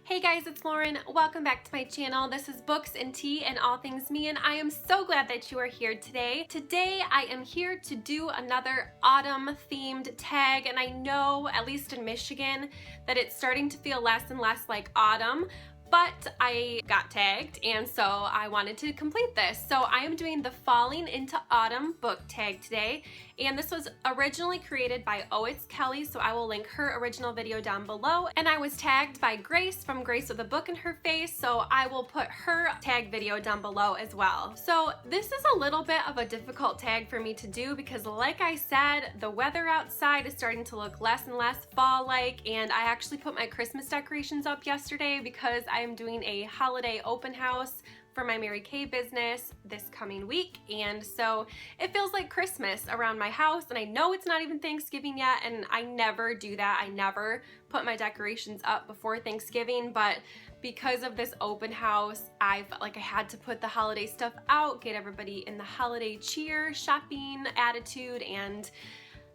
Hey guys, it's Lauren. Welcome back to my channel. This is Books and Tea and All Things Me, and I am so glad that you are here today. Today I am here to do another autumn themed tag, and I know, at least in Michigan, that it's starting to feel less and less like autumn. But I got tagged, and so I wanted to complete this. So I am doing the Falling into Autumn book tag today, and this was originally created by Kelly, so I will link her original video down below. And I was tagged by Grace from Grace with a Book in Her Face, so I will put her tag video down below as well. So this is a little bit of a difficult tag for me to do because, like I said, the weather outside is starting to look less and less fall-like, and I actually put my Christmas decorations up yesterday because I am doing a holiday open house for my Mary Kay business this coming week, and so it feels like Christmas around my house. And I know it's not even Thanksgiving yet, and I never do that. I never put my decorations up before Thanksgiving, but because of this open house, I felt like I had to put the holiday stuff out, get everybody in the holiday cheer, shopping attitude, and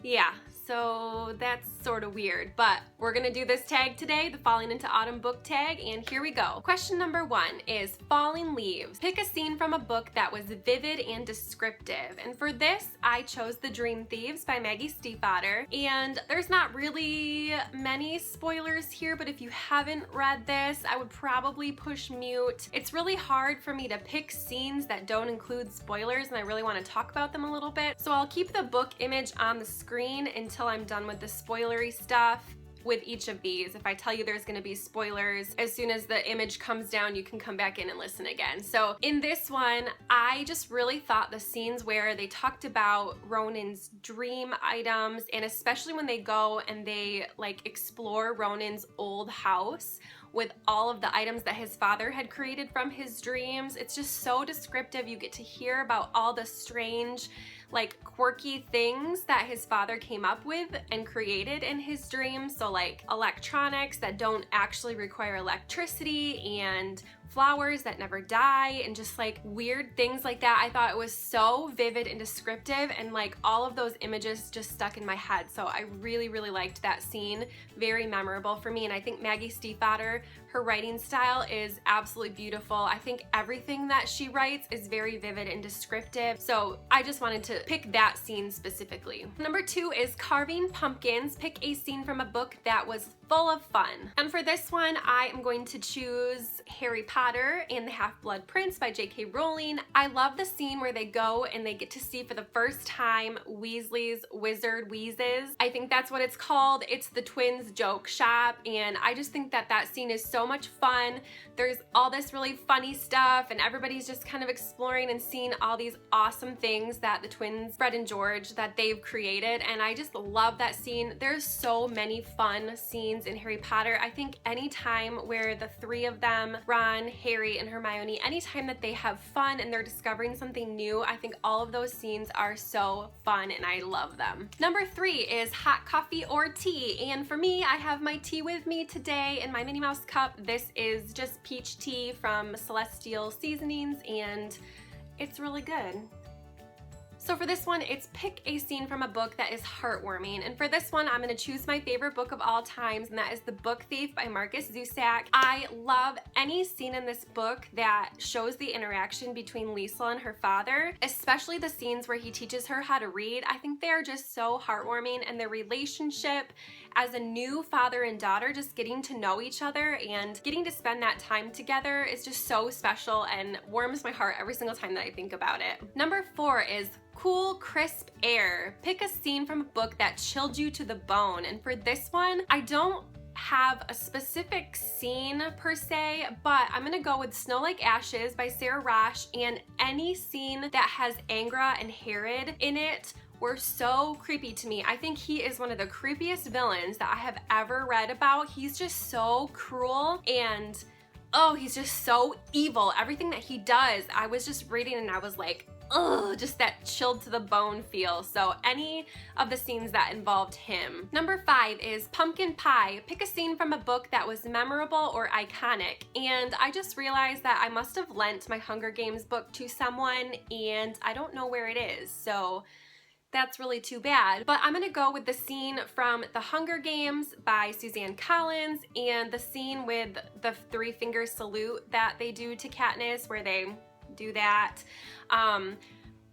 yeah, so that's sort of weird, but we're gonna do this tag today, the Falling into Autumn book tag, and here we go. Question number 1 is falling leaves. Pick a scene from a book that was vivid and descriptive. And for this, I chose The Dream Thieves by Maggie Stiefvater, and there's not really many spoilers here, but if you haven't read this, I would probably push mute. It's really hard for me to pick scenes that don't include spoilers, and I really want to talk about them a little bit, so I'll keep the book image on the screen until I'm done with the spoilery stuff with each of these. If I tell you there's going to be spoilers, as soon as the image comes down, you can come back in and listen again. So in this one, I just really thought the scenes where they talked about Ronan's dream items, and especially when they go and they like explore Ronan's old house with all of the items that his father had created from his dreams. It's just so descriptive. You get to hear about all the strange, like quirky things that his father came up with and created in his dreams. So like electronics that don't actually require electricity, and flowers that never die, and just like weird things like that. I thought it was so vivid and descriptive, and like all of those images just stuck in my head. So I really liked that scene. Very memorable for me, and I think Maggie Stiefvater, her writing style is absolutely beautiful. I think everything that she writes is very vivid and descriptive, so I just wanted to pick that scene specifically. Number 2 is carving pumpkins. Pick a scene from a book that was full of fun. And for this one, I am going to choose Harry Potter and the Half-Blood Prince by J.K. Rowling. I love the scene where they go and they get to see for the first time Weasley's Wizard Wheezes. I think that's what it's called. It's the twins' joke shop, and I just think that that scene is so much fun. There's all this really funny stuff, and everybody's just kind of exploring and seeing all these awesome things that the twins, Fred and George, that they've created, and I just love that scene. There's so many fun scenes in Harry Potter. I think anytime where the three of them, Ron, Harry, and Hermione, anytime that they have fun and they're discovering something new, I think all of those scenes are so fun and I love them. Number 3 is hot coffee or tea, and for me, I have my tea with me today in my Minnie Mouse cup. This is just peach tea from Celestial Seasonings, and it's really good. So for this one, it's pick a scene from a book that is heartwarming. And for this one, I'm gonna choose my favorite book of all times, and that is The Book Thief by Marcus Zusak. I love any scene in this book that shows the interaction between Lisa and her father, especially the scenes where he teaches her how to read. I think they are just so heartwarming, and their relationship as a new father and daughter, just getting to know each other and getting to spend that time together is just so special and warms my heart every single time that I think about it. Number 4 is cool, crisp air. Pick a scene from a book that chilled you to the bone. And for this one, I don't have a specific scene per se, but I'm gonna go with Snow Like Ashes by Sarah Rosh, and any scene that has Angra and Herod in it were so creepy to me. I think he is one of the creepiest villains that I have ever read about. He's just so cruel, and oh, he's just so evil. Everything that he does, I was just reading and I was like, ugh, just that chilled to the bone feel. So any of the scenes that involved him. Number 5 is pumpkin pie. Pick a scene from a book that was memorable or iconic. And I just realized that I must have lent my Hunger Games book to someone, and I don't know where it is. So that's really too bad. But I'm gonna go with the scene from The Hunger Games by Suzanne Collins and the scene with the three-finger salute that they do to Katniss, where they do that.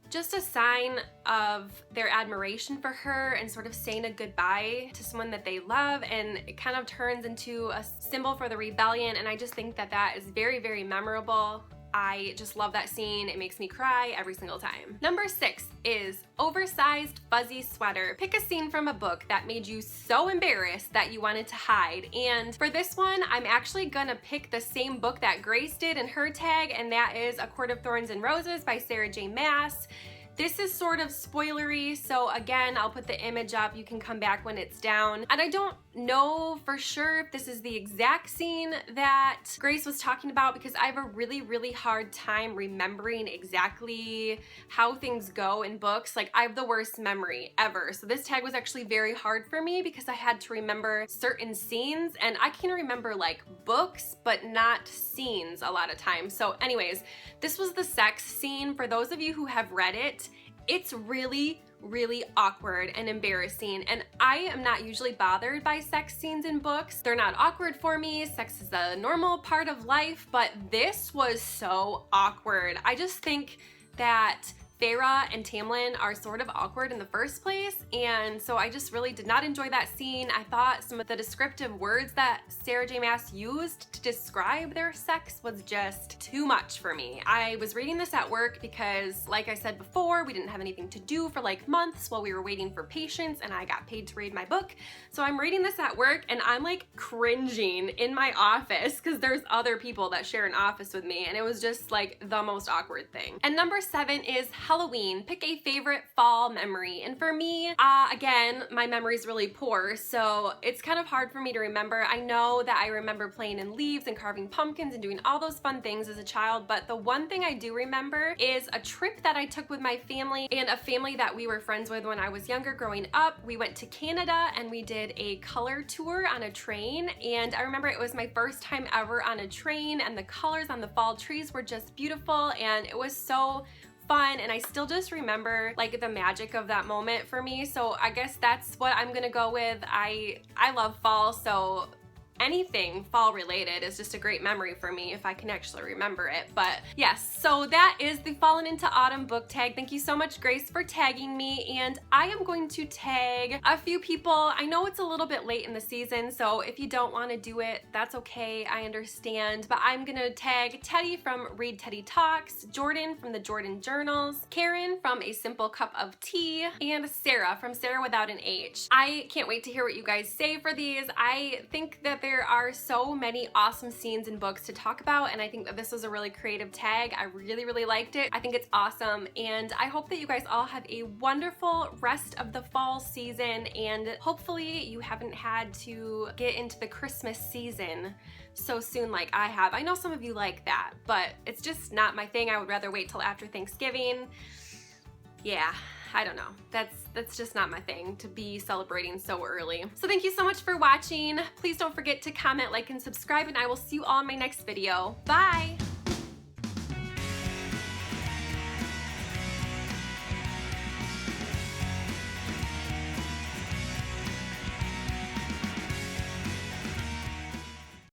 Just a sign of their admiration for her and sort of saying a goodbye to someone that they love, and it kind of turns into a symbol for the rebellion, and I just think that that is very, very memorable. I just love that scene. It makes me cry every single time. Number 6 is Oversized Fuzzy Sweater. Pick a scene from a book that made you so embarrassed that you wanted to hide. And for this one, I'm actually gonna pick the same book that Grace did in her tag, and that is A Court of Thorns and Roses by Sarah J. Maas. This is sort of spoilery, so again, I'll put the image up. You can come back when it's down. And I don't know for sure if this is the exact scene that Grace was talking about, because I have a really, really hard time remembering exactly how things go in books. Like, I have the worst memory ever. So this tag was actually very hard for me because I had to remember certain scenes, and I can remember like books, but not scenes a lot of times. So anyways, this was the sex scene. For those of you who have read it, it's really, really awkward and embarrassing, and I am not usually bothered by sex scenes in books. They're not awkward for me. Sex is a normal part of life, but this was so awkward. I just think that Feyre and Tamlin are sort of awkward in the first place, and so I just really did not enjoy that scene. I thought some of the descriptive words that Sarah J. Maas used to describe their sex was just too much for me. I was reading this at work because, like I said before, we didn't have anything to do for like months while we were waiting for patients, and I got paid to read my book. So I'm reading this at work, and I'm like cringing in my office because there's other people that share an office with me, and it was just like the most awkward thing. And number 7 is Halloween. Pick a favorite fall memory. And for me, again, my memory's really poor, so it's kind of hard for me to remember. I know that I remember playing in leaves and carving pumpkins and doing all those fun things as a child, but the one thing I do remember is a trip that I took with my family and a family that we were friends with when I was younger growing up. We went to Canada and we did a color tour on a train, and I remember it was my first time ever on a train, and the colors on the fall trees were just beautiful, and it was so fun, and I still just remember like the magic of that moment for me. So I guess that's what I'm gonna go with. I love fall, so anything fall related is just a great memory for me if I can actually remember it. But yes, so that is the Fallen into Autumn book tag. Thank you so much, Grace, for tagging me, and I am going to tag a few people. I know it's a little bit late in the season, so if you don't want to do it, that's okay, I understand, but I'm gonna tag Teddy from Read Teddy Talks, Jordan from the Jordan Journals, Karen from A Simple Cup of Tea, and Sarah from Sarah Without an H. I can't wait to hear what you guys say for these. I think that there are so many awesome scenes in books to talk about, and I think that this was a really creative tag. I really, really liked it. I think it's awesome, and I hope that you guys all have a wonderful rest of the fall season, and hopefully you haven't had to get into the Christmas season so soon like I have. I know some of you like that, but it's just not my thing. I would rather wait till after Thanksgiving. Yeah, I don't know. That's just not my thing to be celebrating so early. So thank you so much for watching. Please don't forget to comment, like, and subscribe, and I will see you all in my next video. Bye!